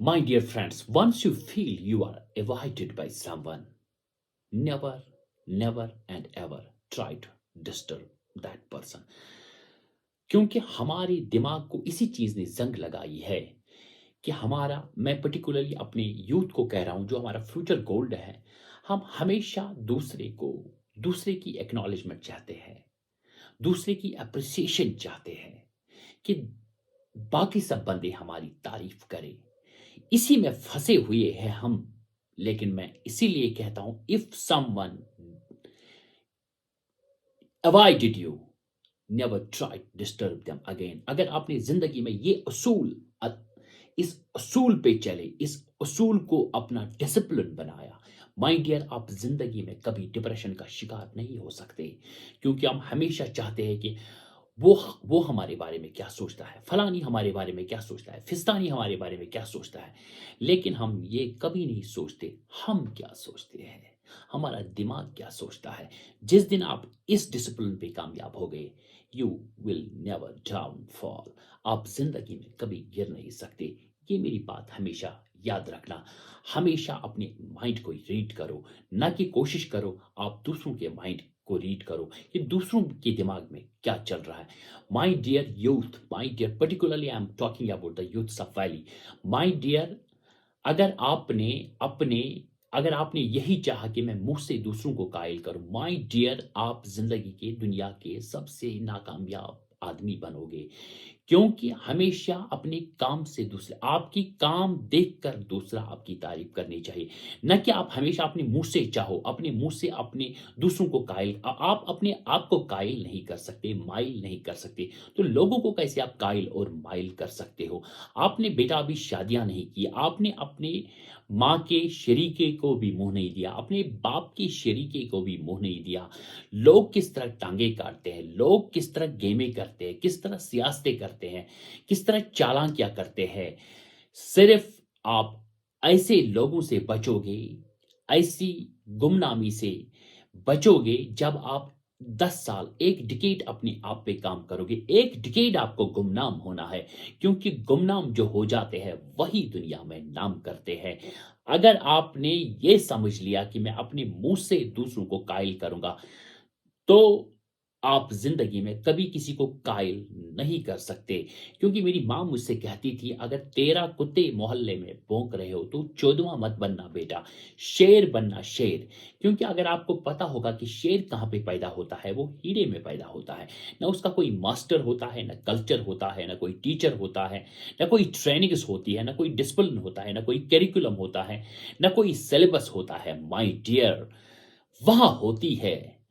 My dear friends, once you feel you are avoided by someone, never, never and ever try to disturb that person. क्योंकि हमारे दिमाग को इसी चीज़ ने ज़ंग लगाई है कि हमारा मैं पर्टिकुलरली अपने यूथ को कह रहा हूँ जो हमारा फ्यूचर गोल्ड है, हम हमेशा दूसरे की एक्नॉलेजमेंट चाहते हैं, दूसरे की एप्रिसिएशन चाहते हैं कि बाकी सब बंदे हमारी तारीफ करें। इसी में फंसे हुए हैं हम। लेकिन मैं इसीलिए कहता हूं, if someone avoided you, never try to disturb them again. अगर आपने जिंदगी में इस असूल पे चले, इस असूल को अपना डिसिप्लिन बनाया, माय डियर, आप जिंदगी में कभी डिप्रेशन का शिकार नहीं हो सकते। क्योंकि हम हमेशा चाहते हैं कि वो हमारे बारे में क्या सोचता है, फलानी हमारे बारे में क्या सोचता है, फिस्तानी हमारे बारे में क्या सोचता है। लेकिन हम ये कभी नहीं सोचते हम क्या सोचते हैं, हमारा दिमाग क्या सोचता है। जिस दिन आप इस डिसिप्लिन पे कामयाब हो गए, you will never down fall. आप जिंदगी में कभी गिर नहीं सकते। ये मेरी बात हमेशा याद रखना। हमेशा अपने माइंड को रीड करो, ना कि कोशिश करो आप दूसरों के माइंड को रीड करो कि दूसरों के दिमाग में क्या चल रहा है। My dear youth, my dear, particularly I am talking about the youth of valley. My dear, अगर आपने अपने अगर आपने यही चाहा कि मैं मुंह से दूसरों को कायल करूं, माय डियर, आप जिंदगी के दुनिया के सबसे नाकामयाब आदमी बनोगे। क्योंकि हमेशा अपने काम से दूसरे आपकी काम देखकर दूसरा आपकी तारीफ करनी चाहिए, न कि आप हमेशा अपने मुंह से चाहो, अपने मुंह से अपने दूसरों को कायल। आप अपने आप को कायल नहीं कर सकते, माइल नहीं कर सकते, तो लोगों को कैसे आप कायल और माइल कर सकते हो। आपने बेटा अभी शादियां नहीं की, आपने अपने माँ के शरीके को भी मुंह नहीं दिया, अपने बाप के शरीके को भी मुंह नहीं दिया। लोग किस तरह टांगे काटते हैं, लोग किस तरह गेमें करते हैं, किस तरह सियासतें करते हैं, किस तरह चालाकियां करते हैं। सिर्फ आप ऐसे लोगों से बचोगे, ऐसी गुमनामी से बचोगे, जब आप 10 साल, एक डिकेड अपने आप पे काम करोगे। एक डिकेड आपको गुमनाम होना है, क्योंकि गुमनाम जो हो जाते हैं वही दुनिया में नाम करते हैं। अगर आपने ये समझ लिया कि मैं अपने मुंह से दूसरों को कायल करूंगा, तो आप जिंदगी में कभी किसी को कायल नहीं कर सकते। क्योंकि मेरी माँ मुझसे कहती थी, अगर 13 कुत्ते मोहल्ले में भौंक रहे हो तो 14वां मत बनना बेटा, शेर बनना, शेर। क्योंकि अगर आपको पता होगा कि शेर कहाँ पे पैदा होता है, वो हीरे में पैदा होता है। ना उसका कोई मास्टर होता है, ना कल्चर होता है, ना कोई टीचर होता है, ना कोई ट्रेनिंग्स होती है, ना कोई डिसिप्लिन होता है, ना कोई करिकुलम होता है, ना कोई सिलेबस होता है। माय डियर, वहां होती है,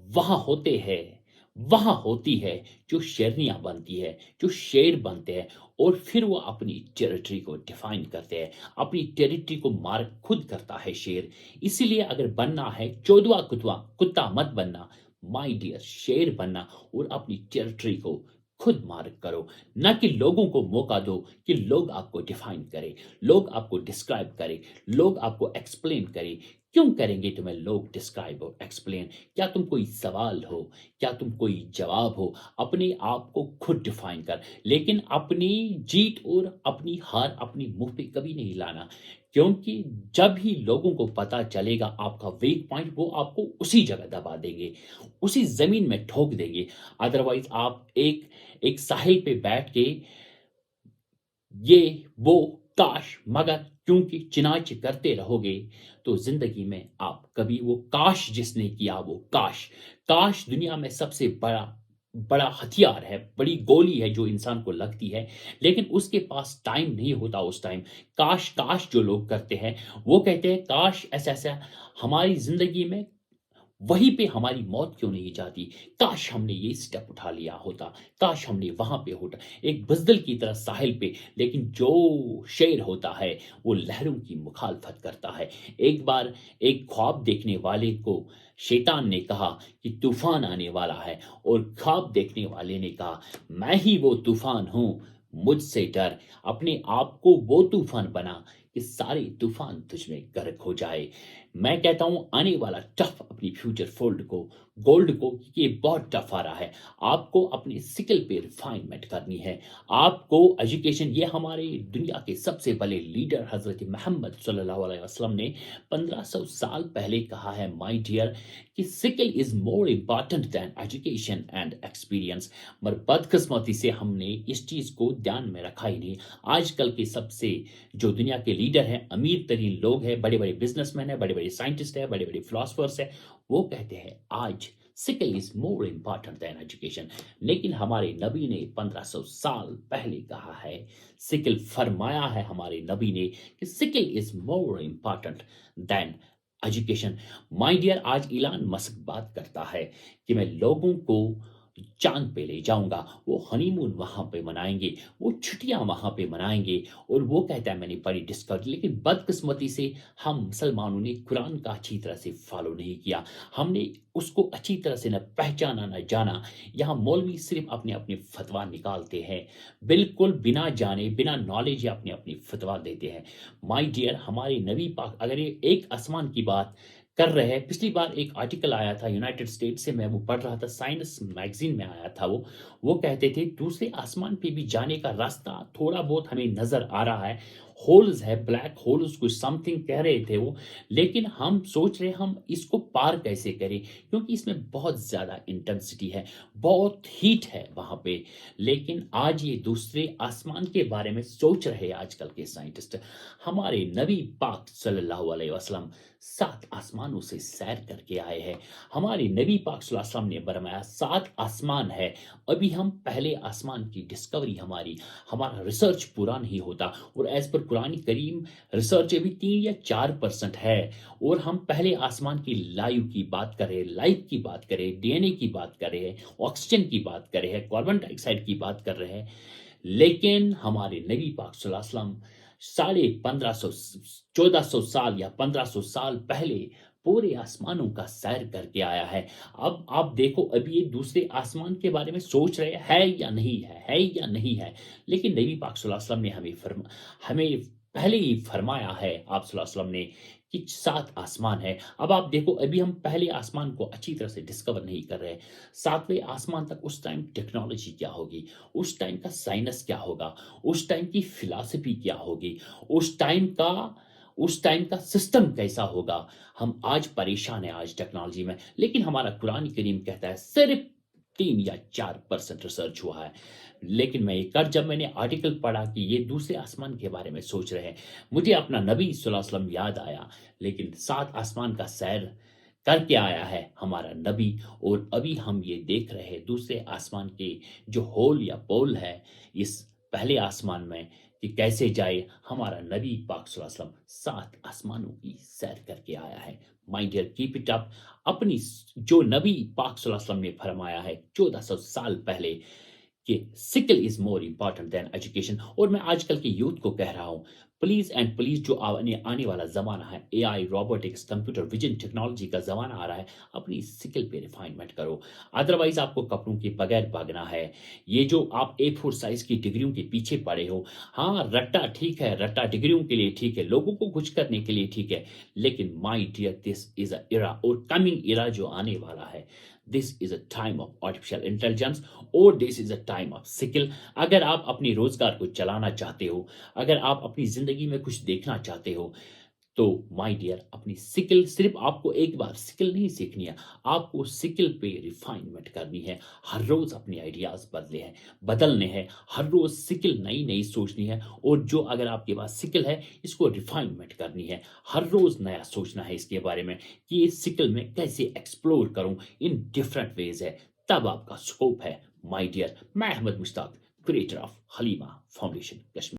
वहां होते हैं, वहां होती है जो शेरनियां बनती है, जो शेर बनते हैं, और फिर वो अपनी टेरिटरी को डिफाइन करते हैं। अपनी टेरिटरी को मार्क खुद करता है शेर। इसीलिए अगर बनना है 14वां कुत्ता मत बनना, माय डियर, शेर बनना और अपनी टेरिटरी को खुद मार्क करो। ना कि लोगों को मौका दो कि लोग आपको डिफाइन करें, लोग आपको डिस्क्राइब करें, लोग आपको एक्सप्लेन करें। क्यों करेंगे तुम्हें लोग डिस्क्राइब और एक्सप्लेन? क्या तुम कोई सवाल हो? क्या तुम कोई जवाब हो? अपने आप को खुद डिफाइन कर। लेकिन अपनी जीत और अपनी हार अपनी मुंह पे कभी नहीं लाना, क्योंकि जब ही लोगों को पता चलेगा आपका वीक पॉइंट, वो आपको उसी जगह दबा देंगे, उसी जमीन में ठोक देंगे। अदरवाइज आप एक एक साहिल पे बैठ के ये वो काश मगर क्योंकि चिनाच करते रहोगे, तो जिंदगी में आप कभी वो काश जिसने किया, वो काश, काश दुनिया में सबसे बड़ा बड़ा हथियार है, बड़ी गोली है जो इंसान को लगती है, लेकिन उसके पास टाइम नहीं होता उस टाइम। काश काश जो लोग करते हैं, वो कहते हैं काश ऐसा ऐसा हमारी जिंदगी में, वहीं पे हमारी मौत क्यों नहीं जाती, काश हमने ये स्टेप उठा लिया होता, काश हमने वहां पे होता, एक बुज़दिल की तरह साहिल पे। लेकिन जो शेर होता है वो लहरों की मुखालफत करता है। एक बार एक ख्वाब देखने वाले को शैतान ने कहा कि तूफान आने वाला है, और ख्वाब देखने वाले ने कहा, मैं ही वो तूफान हूं, मुझसे डर। अपने आप को वो तूफान बना ये सारे तूफान तुझ में गर्क हो जाए। मैं कहता हूँ आने वाला टफ अपनी फ्यूचर फोल्ड को गोल्ड को, ये बहुत टफ आ रहा है। आपको अपने स्किल पे रिफाइनमेंट करनी है। आपको एजुकेशन, ये हमारे दुनिया के सबसे बड़े लीडर हजरत मोहम्मद सल्लल्लाहु अलैहि वसल्लम ने 1500 साल पहले कहा है माय डियर, कि skill is more important than education and experience. मगर बदकिस्मती से हमने इस चीज को ध्यान में रखा ही नहीं। आजकल के सबसे जो दुनिया के लीडर हैं, अमीर तरीन लोग हैं, बड़े बड़े बिजनेसमैन हैं, बड़े बड़े साइंटिस्ट हैं, बड़े बड़े फिलोसफर्स हैं, वो कहते हैं आज skill is more important than education. लेकिन हमारे नबी ने 1500 साल पहले कहा है, स्किल फरमाया है हमारे नबी ने कि skill is more important than education. My dear, आज इलान मस्क बात करता है कि मैं लोगों को चांद पे ले जाऊंगा, वो हनीमून वहां पे मनाएंगे, वो छुट्टियां वहां पे मनाएंगे, और वो कहता है मैंने बड़ी डिस्कवरी। लेकिन बदकिस्मती से हम मुसलमानों ने कुरान का अच्छी तरह से फॉलो नहीं किया, हमने उसको अच्छी तरह से न पहचाना न जाना। यहाँ मौलवी सिर्फ अपने अपने फतवा निकालते हैं, बिल्कुल बिना जाने बिना नॉलेज अपने अपनी फतवा देते हैं। माय डियर, हमारे नबी पाक अगर ये एक आसमान की बात कर रहे हैं, पिछली बार एक आर्टिकल आया था यूनाइटेड स्टेट से, मैं वो पढ़ रहा था, साइंस मैगजीन में आया था, वो कहते थे दूसरे आसमान पे भी जाने का रास्ता थोड़ा बहुत हमें नजर आ रहा है, होल्स है, ब्लैक होल्स कुछ समथिंग कह रहे थे वो। लेकिन हम सोच रहे हम इसको पार कैसे करें, क्योंकि इसमें बहुत ज्यादा इंटेंसिटी है, बहुत हीट है वहां पे। लेकिन आज ये दूसरे आसमान के बारे में सोच रहे हैं आजकल के साइंटिस्ट। हमारे नबी पाक सल्लल्लाहु अलैहि वसल्लम 7 आसमानों से सैर करके आए हैं। हमारे नबी पाक सल्लल्लाहु अलैहि वसल्लम ने फरमाया 7 आसमान है, अभी हम पहले आसमान की डिस्कवरी, हमारा रिसर्च पूरा नहीं होता, और एज पर कुरान करीम रिसर्च अभी 3 या 4% है, और हम पहले आसमान की लाइव की बात कर रहे हैं, लाइफ की बात कर रहे हैं, डीएनए की बात कर रहे हैं, ऑक्सीजन की बात कर रहे हैं, कार्बन डाइऑक्साइड की बात कर रहे हैं। लेकिन हमारे नबी पाक सल्लल्लाहु अलैहि वसल्लम 1550 1400 साल या 1500 साल पहले पूरे आसमानों का सैर करके आया है। अब आप देखो, अभी ये दूसरे आसमान के बारे में सोच रहे है या नहीं है या नहीं है। लेकिन नबी पाक सल्लल्लाहु अलैहि वसल्लम ने हमें पहले ही फरमाया है, आप सल्लल्लाहु अलैहि वसल्लम ने, कि 7 आसमान है। अब आप देखो, अभी हम पहले आसमान को अच्छी तरह से डिस्कवर नहीं कर रहे, 7वें आसमान तक उस टाइम टेक्नोलॉजी क्या होगी, उस टाइम का साइंस क्या होगा, उस टाइम की फिलॉसफी क्या होगी, उस टाइम का सिस्टम कैसा होगा। हम आज परेशान हैं आज टेक्नोलॉजी में, लेकिन हमारा कुरान करीम कहता है सिर्फ 3 या 4% रिसर्च हुआ है। लेकिन जब मैंने आर्टिकल पढ़ा कि ये दूसरे आसमान के बारे में सोच रहे हैं, मुझे अपना नबी सल्लल्लाहु अलैहि वसल्लम याद आया। लेकिन 7 आसमान का सैर करके आया है हमारा नबी, और अभी हम ये देख रहे हैं दूसरे आसमान के जो होल या पोल है इस पहले आसमान में, कि कैसे जाए। हमारा नबी पाक सल्लल्लाहु अलैहि वसल्लम 7 आसमानों की सैर करके आया है। My dear, keep it up. अपनी जो नबी पाक सल्लल्लाहु अलैहि वसल्लम ने फरमाया है 1400 साल पहले कि skill is more important than education, और मैं आजकल के यूथ को कह रहा हूं, प्लीज एंड प्लीज, जो आने वाला जमाना है, AI, robotics, computer vision technology का जमाना आ रहा है, अपनी स्किल पे रिफाइनमेंट करो। अदरवाइज आपको कपड़ों के बगैर भागना है। ये जो आप A4 साइज की डिग्रियों के पीछे पड़े हो, हाँ रट्टा ठीक है, रट्टा डिग्रियों के लिए ठीक है, लोगों को खुश करने के लिए ठीक है, लेकिन my dear, this is a era, और कमिंग इरा जो आने वाला है, this is a time of artificial intelligence, और this is a time of skill. अगर आप अपने रोजगार को चलाना चाहते हो, अगर आप अपनी जिंदगी में कुछ देखना चाहते हो, तो माय डियर, अपनी स्किल, सिर्फ आपको एक बार स्किल नहीं सीखनी है, आपको स्किल पे रिफाइनमेंट करनी है। हर रोज अपने आइडियाज बदलने हैं, हर रोज स्किल नई नई सोचनी है, और जो अगर आपके पास स्किल है इसको रिफाइनमेंट करनी है। हर रोज नया सोचना है इसके बारे में कि ये स्किल में कैसे एक्सप्लोर करूं इन डिफरेंट वेज है, तब आपका स्कोप है। माय डियर, मैं Ahmad Mushtaq, creator of Halima foundation Kashmir.